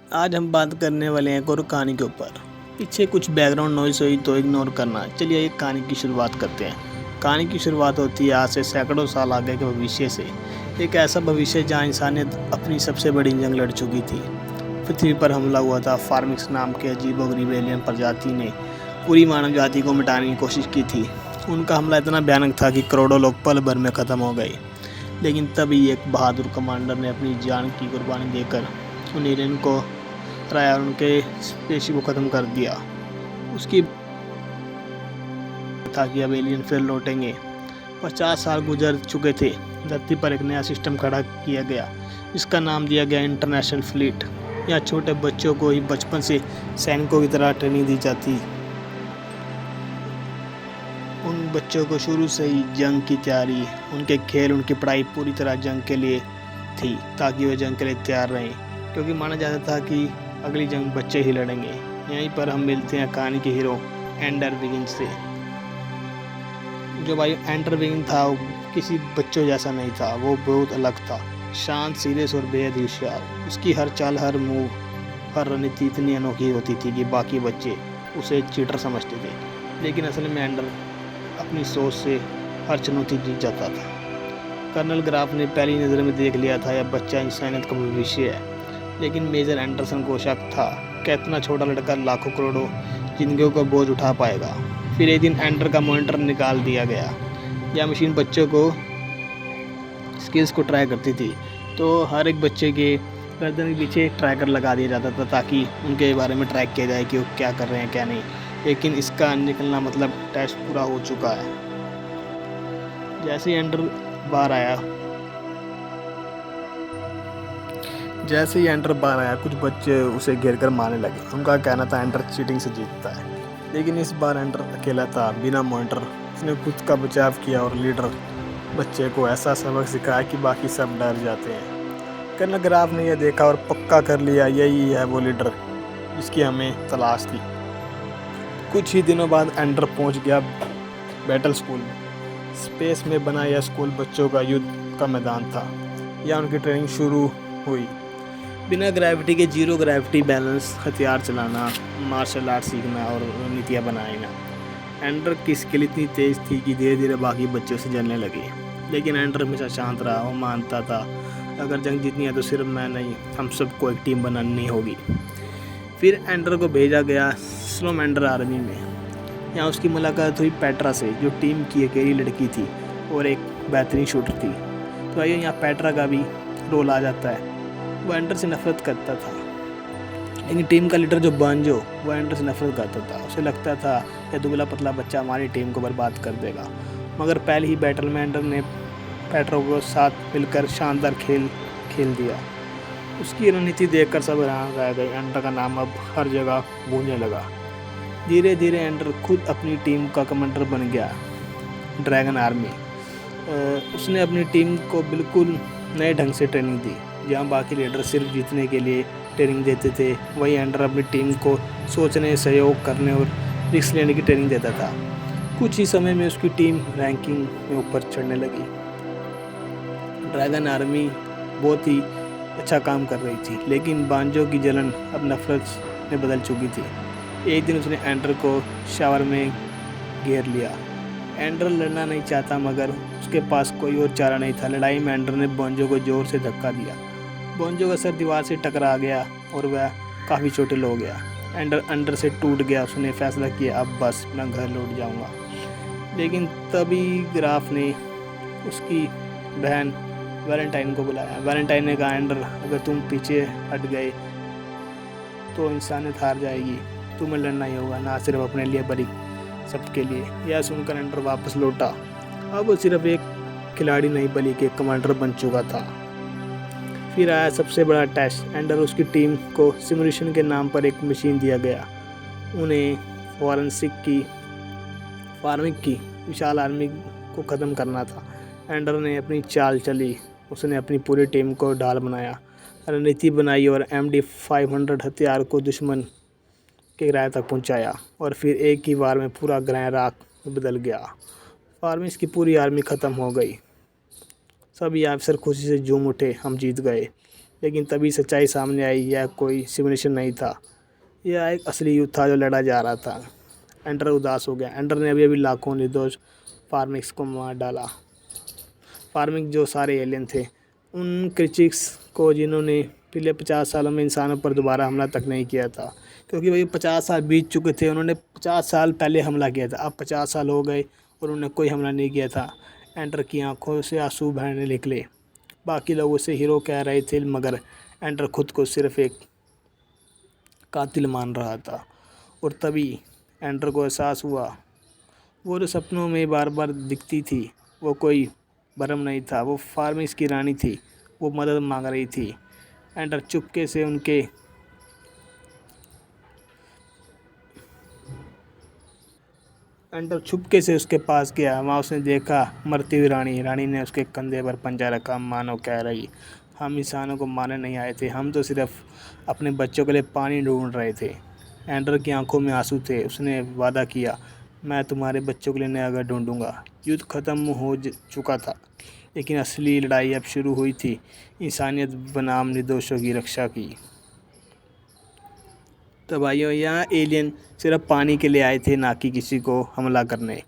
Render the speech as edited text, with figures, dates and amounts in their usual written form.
आज हम बात करने वाले हैं एक और कहानी के ऊपर। पीछे कुछ बैकग्राउंड नॉइस हुई तो इग्नोर करना। चलिए एक कहानी की शुरुआत करते हैं। कहानी की शुरुआत होती है आज से सैकड़ों साल आगे के भविष्य से। एक ऐसा भविष्य जहाँ इंसानियत अपनी सबसे बड़ी जंग लड़ चुकी थी। पृथ्वी पर हमला हुआ था। फार्मिक्स नाम के अजीबोगरीब एलियन प्रजाति ने पूरी मानव जाति को मिटाने की कोशिश की थी। उनका हमला इतना भयानक था कि करोड़ों लोग पल भर में ख़त्म हो गए। लेकिन तभी एक बहादुर कमांडर ने अपनी जान की कुर्बानी देकर उन एलियन को हराया और उनके पेशी को ख़त्म कर दिया। उसकी था कि अब एलियन फिर लौटेंगे। 50 साल गुजर चुके थे। धरती पर एक नया सिस्टम खड़ा किया गया। इसका नाम दिया गया इंटरनेशनल फ्लीट। यहाँ छोटे बच्चों को ही बचपन से सैनिकों की तरह ट्रेनिंग दी जाती। उन बच्चों को शुरू से ही जंग की तैयारी, उनके खेल, उनकी पढ़ाई पूरी तरह जंग के लिए थी, ताकि वे जंग के लिए तैयार रहें। क्योंकि माना जाता था कि अगली जंग बच्चे ही लड़ेंगे। यहीं पर हम मिलते हैं कहानी के हीरो एंडर विगिंस से। जो भाई एंडर विगिंस था वो किसी बच्चों जैसा नहीं था। वो बहुत अलग था। शांत, सीरियस और बेहद होशियार। उसकी हर चाल, हर मूव, हर रणनीति इतनी अनोखी होती थी कि बाकी बच्चे उसे चीटर समझते थे। लेकिन असल में एंडर अपनी सोच से हर चुनौती जीत जाता था। कर्नल ग्राफ ने पहली नज़र में देख लिया था यह बच्चा इंसानियत का भविष्य है। लेकिन मेजर एंडरसन को शक था कि इतना छोटा लड़का लाखों करोड़ों जिंदगियों का बोझ उठा पाएगा। फिर एक दिन एंडर का मॉनिटर निकाल दिया गया। यह मशीन बच्चों को स्किल्स को ट्राई करती थी। तो हर एक बच्चे के गर्दन के पीछे ट्रैकर लगा दिया जाता था ताकि उनके बारे में ट्रैक किया जाए कि वो क्या कर रहे हैं क्या नहीं। लेकिन इसका निकलना मतलब टेस्ट पूरा हो चुका है। जैसे ही एंडर बाहर आया कुछ बच्चे उसे घेर कर मारने लगे। उनका कहना था एंडर चीटिंग से जीतता है। लेकिन इस बार एंडर अकेला था, बिना मॉनिटर। उसने खुद का बचाव किया और लीडर बच्चे को ऐसा सबक सिखाया कि बाकी सब डर जाते हैं। कर्नल ग्राफ ने यह देखा और पक्का कर लिया यही है वो लीडर जिसकी हमें तलाश थी। कुछ ही दिनों बाद एंडर पहुंच गया बैटल स्कूल में। स्पेस में बना यह स्कूल बच्चों का युद्ध का मैदान था। यहाँ उनकी ट्रेनिंग शुरू हुई। बिना ग्रेविटी के जीरो ग्रेविटी बैलेंस, हथियार चलाना, मार्शल आर्ट सीखना और रणनीतियाँ बनाना। एंडर की स्किल इतनी तेज थी कि धीरे धीरे बाकी बच्चों से जलने लगे। लेकिन एंडर हमेशा शांत रहा। वो मानता था अगर जंग जीतनी है तो सिर्फ मैं नहीं, हम सबको एक टीम बनानी होगी। फिर एंडर को भेजा गया स्लोमेंडर आर्मी में। यहाँ उसकी मुलाकात हुई पेट्रा से, जो टीम की अकेली लड़की थी और एक बेहतरीन शूटर थी। तो आइए यहाँ पेट्रा का भी रोल आ जाता है। वो एंडर से नफरत करता था। लेकिन टीम का लीडर जो बांजो, वो एंडर से नफरत करता था। उसे लगता था यह दुबला पतला बच्चा हमारी टीम को बर्बाद कर देगा। मगर पहले ही बैटल में एंडर ने पेट्रो को साथ मिलकर शानदार खेल दिया। उसकी रणनीति देखकर सब हैरान रह गए। एंडर का नाम अब हर जगह गूंजने लगा। धीरे धीरे एंडर खुद अपनी टीम का कमांडर बन गया, ड्रैगन आर्मी। उसने अपनी टीम को बिल्कुल नए ढंग से ट्रेनिंग दी। जहाँ बाकी लीडर सिर्फ जीतने के लिए ट्रेनिंग देते थे, वहीं एंडर अपनी टीम को सोचने, सहयोग करने और रिस्क लेने की ट्रेनिंग देता था। कुछ ही समय में उसकी टीम रैंकिंग में ऊपर चढ़ने लगी। ड्रैगन आर्मी बहुत ही अच्छा काम कर रही थी। लेकिन बांजो की जलन अब नफरत में बदल चुकी थी। एक दिन उसने एंडर को शावर में घेर लिया। एंडर लड़ना नहीं चाहता मगर उसके पास कोई और चारा नहीं था। लड़ाई में एंडर ने बांजो को जोर से धक्का दिया। बांजो का सर दीवार से टकरा गया और वह काफ़ी चोटिल हो गया। एंडर अंदर से टूट गया। उसने फैसला किया अब बस मैं घर लौट जाऊंगा। लेकिन तभी ग्राफ ने उसकी बहन वैलेंटाइन को बुलाया। वैलेंटाइन ने कहा एंडर अगर तुम पीछे हट गए तो इंसानियत हार जाएगी। तुम्हें लड़ना ही होगा, ना सिर्फ अपने लिए बल्कि सबके लिए। यह सुनकर एंडर वापस लौटा। अब वो सिर्फ एक खिलाड़ी नहीं बल्कि एक कमांडर बन चुका था। फिर आया सबसे बड़ा टेस्ट। एंडर और उसकी टीम को सिमुलेशन के नाम पर एक मशीन दिया गया। उन्हें फार्मिक की विशाल आर्मी को ख़त्म करना था। एंडर ने अपनी चाल चली। उसने अपनी पूरी टीम को ढाल बनाया, रणनीति बनाई और MD-500 हथियार को दुश्मन के ग्रह तक पहुंचाया। और फिर एक ही बार में पूरा ग्रह राख में बदल गया। फार्मिस की पूरी आर्मी ख़त्म हो गई। सभी अफसर खुशी से झूम उठे, हम जीत गए। लेकिन तभी सच्चाई सामने आई, यह कोई सिमुलेशन नहीं था, यह एक असली युद्ध था जो लड़ा जा रहा था। एंडर उदास हो गया। एंडर ने अभी अभी लाखों निर्दोष फार्मिक्स को मार डाला। फार्मिक जो सारे एलियन थे, उन क्रिचिक्स को जिन्होंने पिछले 50 सालों में इंसानों पर दोबारा हमला तक नहीं किया था, क्योंकि वही 50 साल बीत चुके थे। उन्होंने 50 साल पहले हमला किया था, अब 50 साल हो गए और उन्होंने कोई हमला नहीं किया था। एंडर की आंखों से आंसू बहने निकले। बाकी लोग उसे हीरो कह रहे थे, मगर एंडर खुद को सिर्फ एक कातिल मान रहा था। और तभी एंडर को एहसास हुआ, वो जो सपनों में बार बार दिखती थी, वो कोई भ्रम नहीं था, वो फार्मिक्स की रानी थी। वो मदद मांग रही थी। एंडर चुपके से उसके पास गया। वहाँ उसने देखा मरती हुई रानी। रानी ने उसके कंधे पर पंजा रखा, मानो कह रही, हम इंसानों को मारने नहीं आए थे, हम तो सिर्फ अपने बच्चों के लिए पानी ढूंढ रहे थे। एंडर की आंखों में आंसू थे। उसने वादा किया, मैं तुम्हारे बच्चों के लिए नया घर ढूंढूंगा। युद्ध खत्म हो चुका था, लेकिन असली लड़ाई अब शुरू हुई थी, इंसानियत बनाम निर्दोषों की रक्षा की। तो भाइयों, यहाँ एलियन सिर्फ पानी के लिए आए थे, ना कि किसी को हमला करने।